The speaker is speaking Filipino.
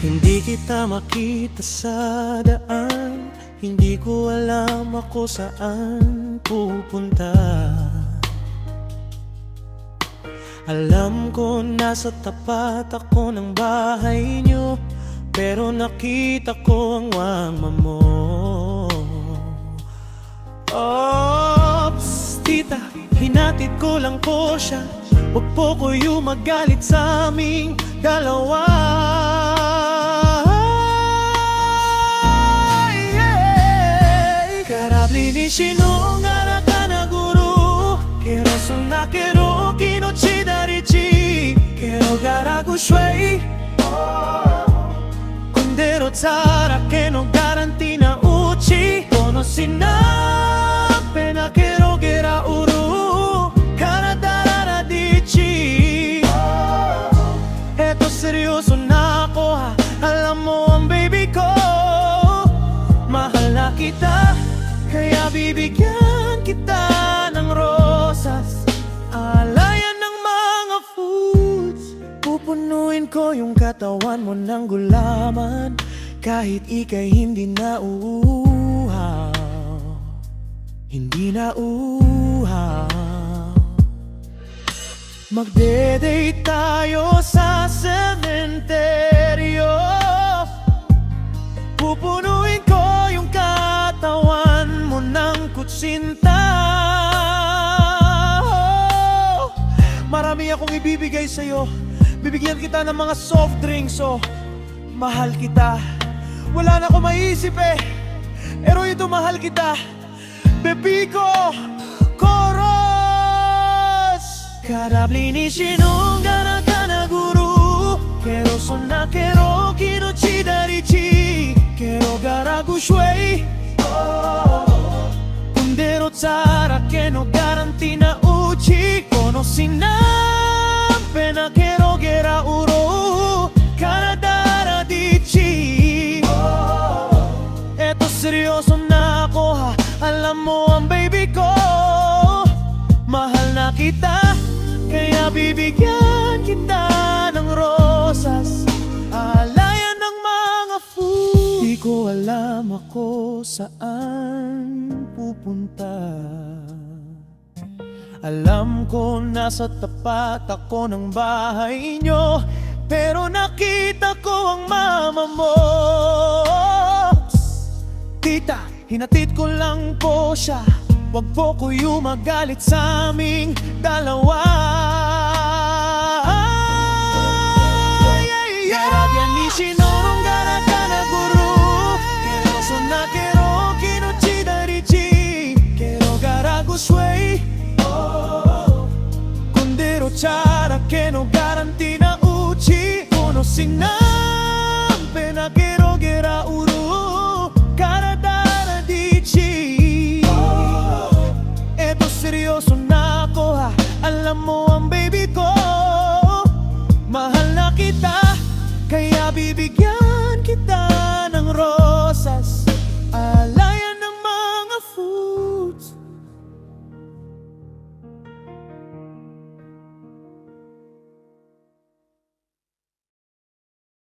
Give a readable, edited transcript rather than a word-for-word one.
Hindi kita makita sa daan, hindi ko alam ako saan pupunta. Alam ko nasa tapat ako ng bahay niyo, pero nakita ko ang mama mo. Oops, tita, hinatid ko lang po siya. Huwag po kayo magalit sa aming dalawa. Karabliがなかなぐるけどそんなけど気のちだりちけどgarago sway Kundero tsarake no garanti na uchi Kono sinape na kero gera uru Kanadara dichi Eto seryoso na ako ha Alam mo ang baby ko Mahal na kita Kaya bibigyan kita ng rosas Alayan ng mga foods Pupunuin ko yung katawan mo ng gulaman Kahit ika'y hindi na uhaw Hindi na uhaw Magde-date tayo sa sementeryo Pupunuin ko yung katawan mo ng kutsinta Marami akong ibibigay sa'yo Bibigyan kita ng mga soft drinks mahal kita Wala na akong maisip Pero ito mahal kita Baby ko Chorus Karabli ni shinunga na kanaguru Kero sonna kero kinochi darichi Kero garago sway Kundero tsarake no garanti na uchi Kono sinape na kero gera uro Kanadara dichi Eto seryoso na ako ha Alam mo ang baby ko Mahal na kita Kaya bibigyan kita ng rosas Alayan ng mga food Di ko alam ako saan pupunta Alam ko nasa tapat ako ng bahay nyo Pero nakita ko ang mama mo Tita, hinatid ko lang po siya Huwag po kayo magalit sa aming dalawa Karabyan ni shinurong gara ka na guru Kero sonna kero kinochi darichi Kero garago sway Kundero tsarake no garanti na uchi Kono sinape na kero gera uru Kanadara dichi Eto seryoso na ako ha Alam mo